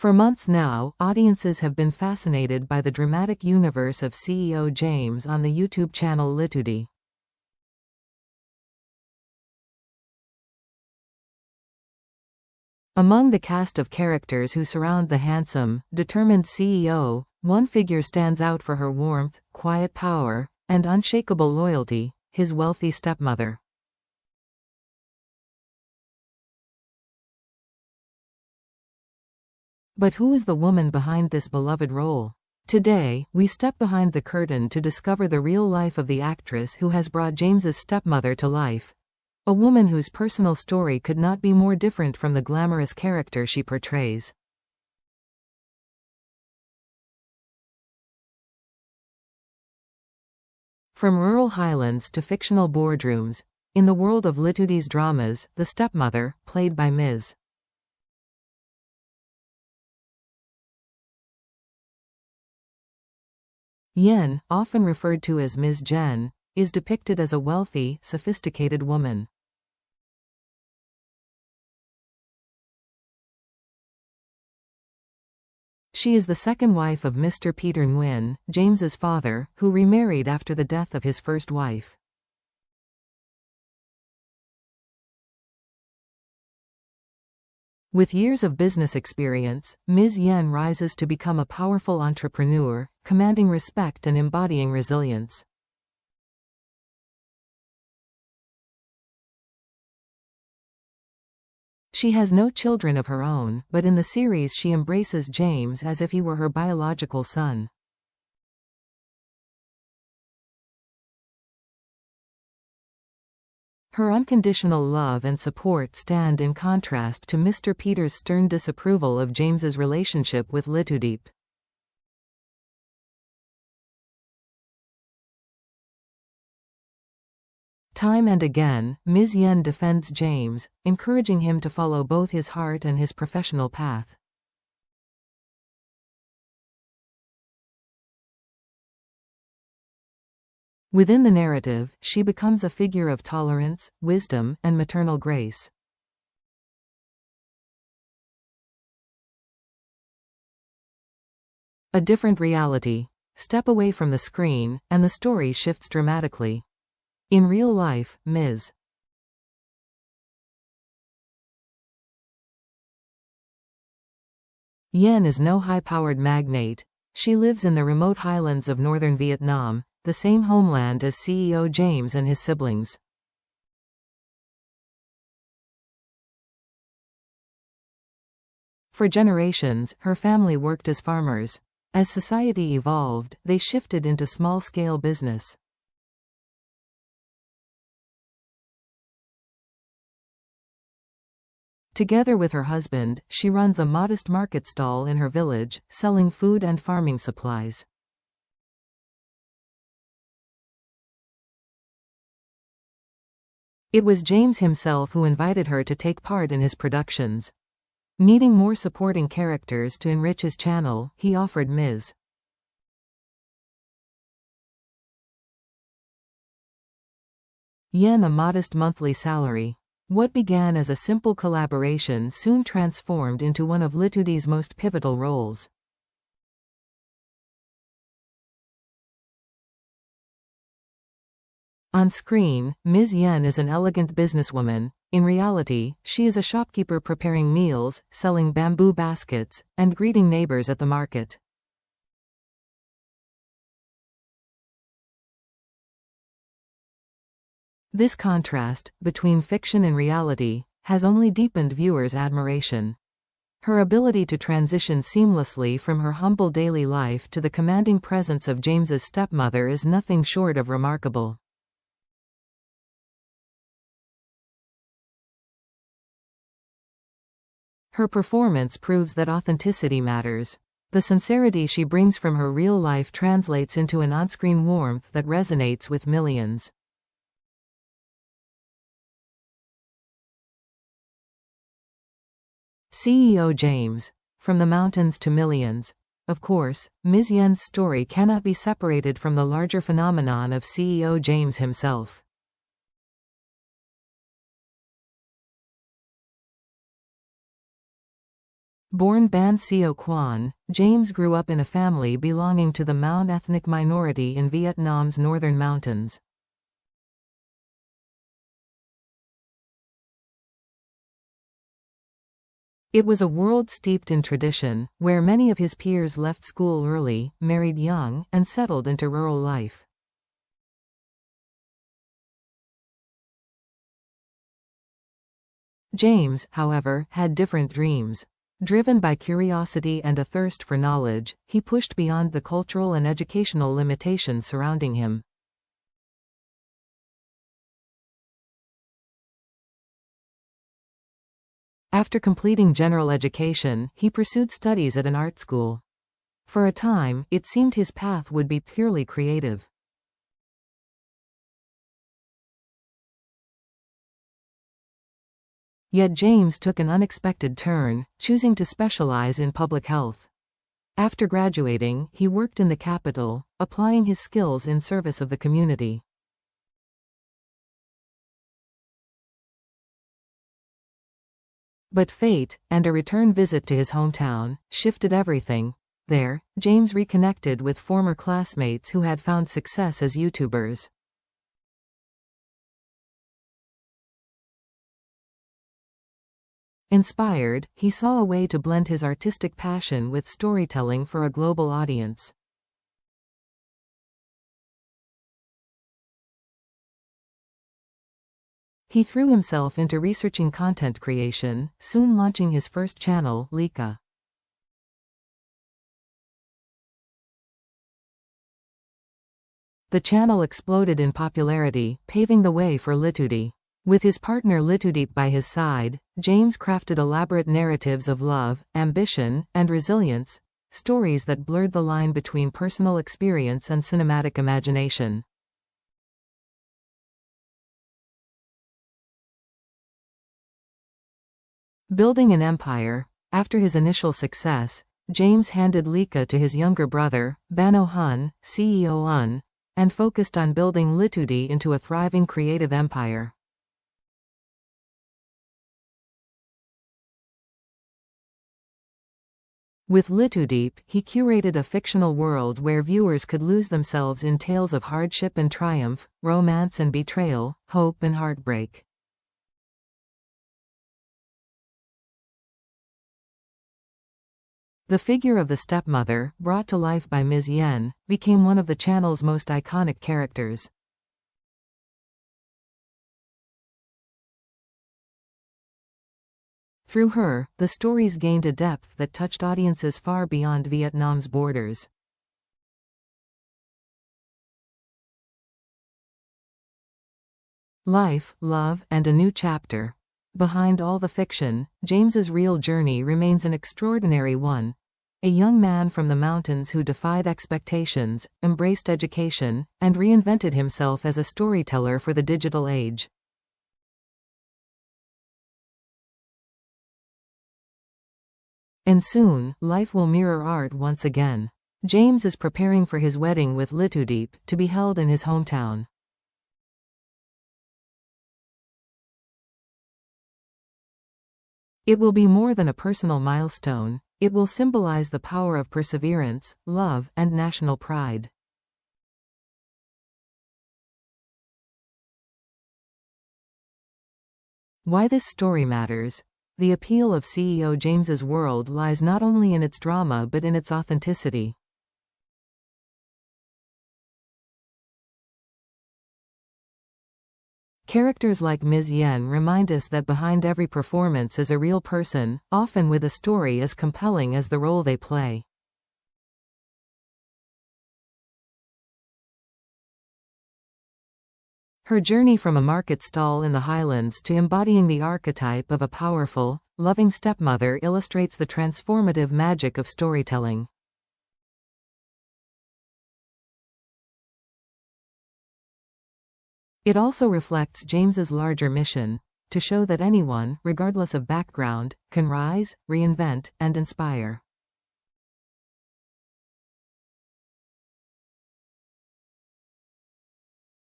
For months now, audiences have been fascinated by the dramatic universe of CEO James on the YouTube channel Litude. Among the cast of characters who surround the handsome, determined CEO, one figure stands out for her warmth, quiet power, and unshakable loyalty: his wealthy stepmother. But who is the woman behind this beloved role? Today, we step behind the curtain to discover the real life of the actress who has brought James's stepmother to life. A woman whose personal story could not be more different from the glamorous character she portrays. From rural highlands to fictional boardrooms, in the world of Litude's dramas, the stepmother, played by Ms. Yen, often referred to as Ms. Jen, is depicted as a wealthy, sophisticated woman. She is the second wife of Mr. Peter Nguyen, James's father, who remarried after the death of his first wife. With years of business experience, Ms. Yen rises to become a powerful entrepreneur, commanding respect and embodying resilience. She has no children of her own, but in the series she embraces James as if he were her biological son. Her unconditional love and support stand in contrast to Mr. Peter's stern disapproval of James's relationship with Litude. Time and again, Ms. Yen defends James, encouraging him to follow both his heart and his professional path. Within the narrative, she becomes a figure of tolerance, wisdom, and maternal grace. A different reality. Step away from the screen, and the story shifts dramatically. In real life, Ms. Yen is no high-powered magnate. She lives in the remote highlands of northern Vietnam, the same homeland as CEO James and his siblings. For generations, her family worked as farmers. As society evolved, they shifted into small-scale business. Together with her husband, she runs a modest market stall in her village, selling food and farming supplies. It was James himself who invited her to take part in his productions. Needing more supporting characters to enrich his channel, he offered Ms. Yen a modest monthly salary. What began as a simple collaboration soon transformed into one of Litude's most pivotal roles. On screen, Ms. Yen is an elegant businesswoman. In reality, she is a shopkeeper preparing meals, selling bamboo baskets, and greeting neighbors at the market. This contrast, between fiction and reality, has only deepened viewers' admiration. Her ability to transition seamlessly from her humble daily life to the commanding presence of James's stepmother is nothing short of remarkable. Her performance proves that authenticity matters. The sincerity she brings from her real life translates into an on-screen warmth that resonates with millions. CEO James. From the mountains to millions. Of course, Ms. Yen's story cannot be separated from the larger phenomenon of CEO James himself. Born Ban Seo Quan, James grew up in a family belonging to the Mon ethnic minority in Vietnam's northern mountains. It was a world steeped in tradition, where many of his peers left school early, married young, and settled into rural life. James, however, had different dreams. Driven by curiosity and a thirst for knowledge, he pushed beyond the cultural and educational limitations surrounding him. After completing general education, he pursued studies at an art school. For a time, it seemed his path would be purely creative. Yet James took an unexpected turn, choosing to specialize in public health. After graduating, he worked in the capital, applying his skills in service of the community. But fate, and a return visit to his hometown, shifted everything. There, James reconnected with former classmates who had found success as YouTubers. Inspired, he saw a way to blend his artistic passion with storytelling for a global audience. He threw himself into researching content creation, soon launching his first channel, Lika. The channel exploded in popularity, paving the way for Litudi. With his partner Litudeep by his side, James crafted elaborate narratives of love, ambition, and resilience, stories that blurred the line between personal experience and cinematic imagination. Building an empire. After his initial success, James handed Lika to his younger brother, Bano Hun, CEO Un, and focused on building Litudi into a thriving creative empire. With Litudeep, he curated a fictional world where viewers could lose themselves in tales of hardship and triumph, romance and betrayal, hope and heartbreak. The figure of the stepmother, brought to life by Ms. Yen, became one of the channel's most iconic characters. Through her, the stories gained a depth that touched audiences far beyond Vietnam's borders. Life, love, and a new chapter. Behind all the fiction, James's real journey remains an extraordinary one. A young man from the mountains who defied expectations, embraced education, and reinvented himself as a storyteller for the digital age. And soon, life will mirror art once again. James is preparing for his wedding with Litudeep, to be held in his hometown. It will be more than a personal milestone. It will symbolize the power of perseverance, love, and national pride. Why this story matters. The appeal of CEO James's world lies not only in its drama but in its authenticity. Characters like Ms. Yen remind us that behind every performance is a real person, often with a story as compelling as the role they play. Her journey from a market stall in the Highlands to embodying the archetype of a powerful, loving stepmother illustrates the transformative magic of storytelling. It also reflects James's larger mission, to show that anyone, regardless of background, can rise, reinvent, and inspire.